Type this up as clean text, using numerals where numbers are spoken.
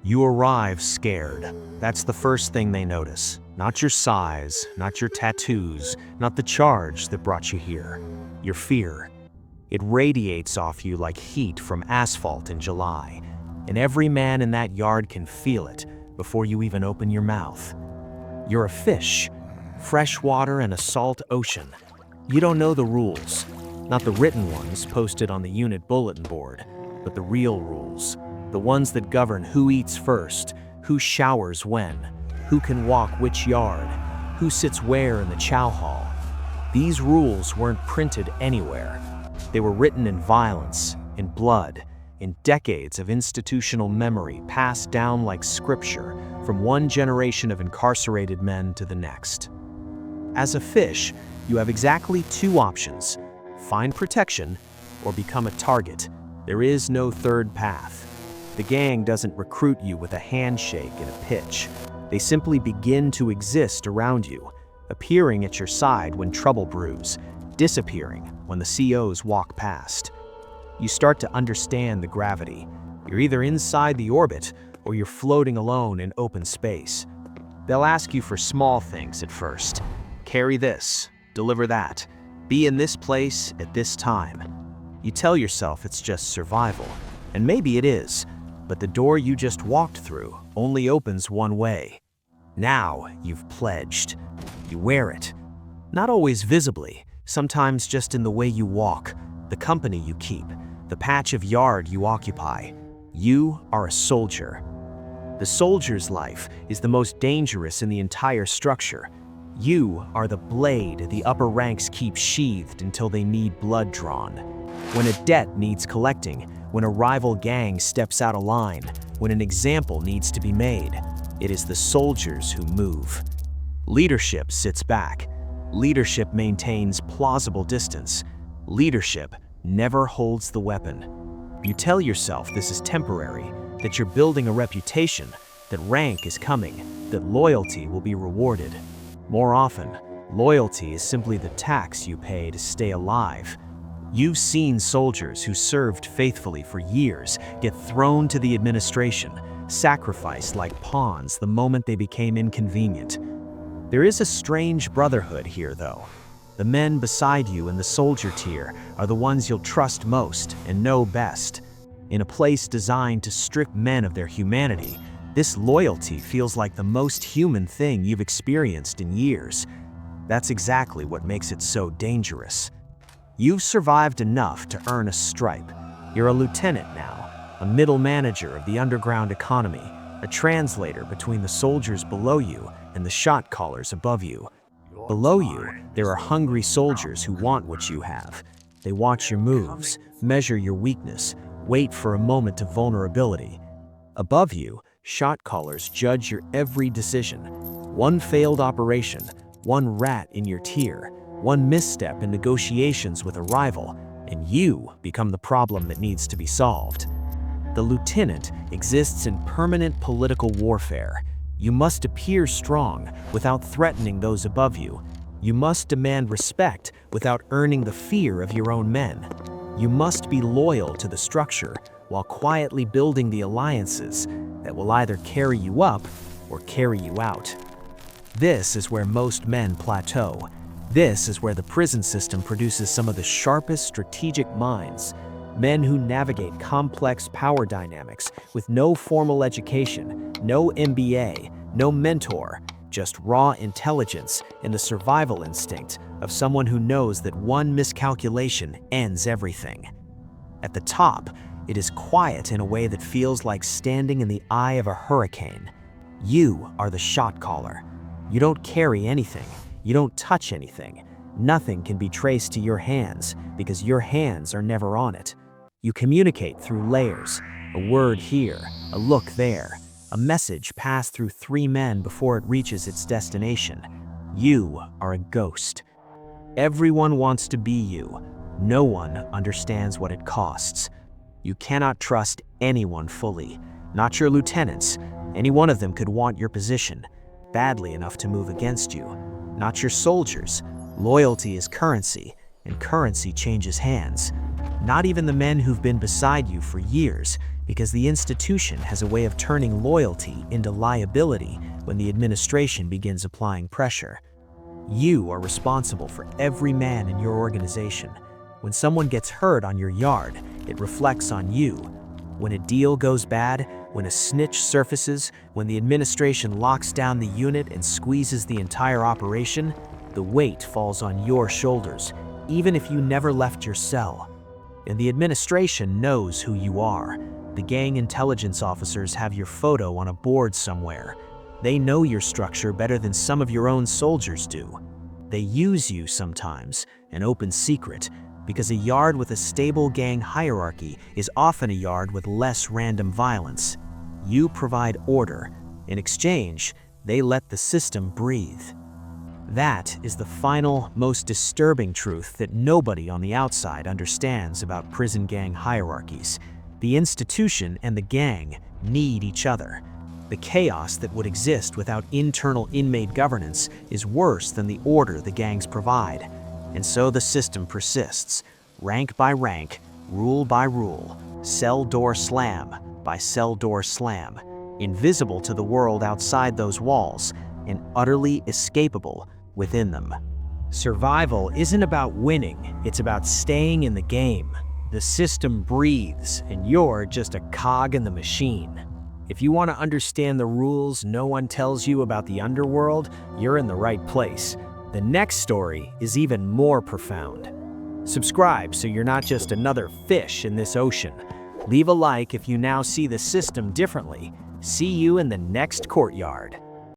You arrive scared. That's the first thing they notice. Not your size, not your tattoos, not the charge that brought you here. Your fear. It radiates off you like heat from asphalt in July, and every man in that yard can feel it before you even open your mouth. You're a fish, fresh water in a salt ocean. You don't know the rules, not the written ones posted on the unit bulletin board, but the real rules, the ones that govern who eats first, who showers when, who can walk which yard, who sits where in the chow hall. These rules weren't printed anywhere. They were written in violence, in blood, in decades of institutional memory passed down like scripture from one generation of incarcerated men to the next. As a fish, you have exactly two options: find protection or become a target. There is no third path. The gang doesn't recruit you with a handshake and a pitch. They simply begin to exist around you, appearing at your side when trouble brews, disappearing when the COs walk past. You start to understand the gravity. You're either inside the orbit or you're floating alone in open space. They'll ask you for small things at first. Carry this, deliver that, be in this place at this time. You tell yourself it's just survival, and maybe it is, but the door you just walked through only opens one way. Now you've pledged. You wear it. Not always visibly, sometimes just in the way you walk, the company you keep, the patch of yard you occupy. You are a soldier. The soldier's life is the most dangerous in the entire structure. You are the blade the upper ranks keep sheathed until they need blood drawn. When a debt needs collecting, when a rival gang steps out of line, when an example needs to be made, it is the soldiers who move. Leadership sits back. Leadership maintains plausible distance. Leadership never holds the weapon. You tell yourself this is temporary, that you're building a reputation, that rank is coming, that loyalty will be rewarded. More often, loyalty is simply the tax you pay to stay alive. You've seen soldiers who served faithfully for years get thrown to the administration, sacrificed like pawns the moment they became inconvenient. There is a strange brotherhood here, though. The men beside you in the soldier tier are the ones you'll trust most and know best. In a place designed to strip men of their humanity, this loyalty feels like the most human thing you've experienced in years. That's exactly what makes it so dangerous. You've survived enough to earn a stripe. You're a lieutenant now, a middle manager of the underground economy, a translator between the soldiers below you and the shot callers above you. Below you, there are hungry soldiers who want what you have. They watch your moves, measure your weakness, wait for a moment of vulnerability. Above you, shot callers judge your every decision. One failed operation, one rat in your tier, one misstep in negotiations with a rival, and you become the problem that needs to be solved. The lieutenant exists in permanent political warfare. You must appear strong without threatening those above you. You must demand respect without earning the fear of your own men. You must be loyal to the structure while quietly building the alliances that will either carry you up or carry you out. This is where most men plateau. This is where the prison system produces some of the sharpest strategic minds, men who navigate complex power dynamics with no formal education, no MBA, no mentor, just raw intelligence and the survival instinct of someone who knows that one miscalculation ends everything. At the top, it is quiet in a way that feels like standing in the eye of a hurricane. You are the shot caller. You don't carry anything. You don't touch anything. Nothing can be traced to your hands because your hands are never on it. You communicate through layers, a word here, a look there, a message passed through 3 men before it reaches its destination. You are a ghost. Everyone wants to be you. No one understands what it costs. You cannot trust anyone fully, not your lieutenants. Any one of them could want your position badly enough to move against you. Not your soldiers. Loyalty is currency, and currency changes hands. Not even the men who've been beside you for years, because the institution has a way of turning loyalty into liability when the administration begins applying pressure. You are responsible for every man in your organization. When someone gets hurt on your yard, it reflects on you. When a deal goes bad, when a snitch surfaces, when the administration locks down the unit and squeezes the entire operation, the weight falls on your shoulders, even if you never left your cell. And the administration knows who you are. The gang intelligence officers have your photo on a board somewhere. They know your structure better than some of your own soldiers do. They use you sometimes, an open secret, because a yard with a stable gang hierarchy is often a yard with less random violence. You provide order. In exchange, they let the system breathe. That is the final, most disturbing truth that nobody on the outside understands about prison gang hierarchies. The institution and the gang need each other. The chaos that would exist without internal inmate governance is worse than the order the gangs provide. And so the system persists, rank by rank, rule by rule, cell door slam by cell door slam, invisible to the world outside those walls and utterly escapable within them. Survival isn't about winning, it's about staying in the game. The system breathes, and you're just a cog in the machine. If you want to understand the rules no one tells you about the underworld, you're in the right place. The next story is even more profound. Subscribe so you're not just another fish in this ocean. Leave a like if you now see the system differently. See you in the next courtyard.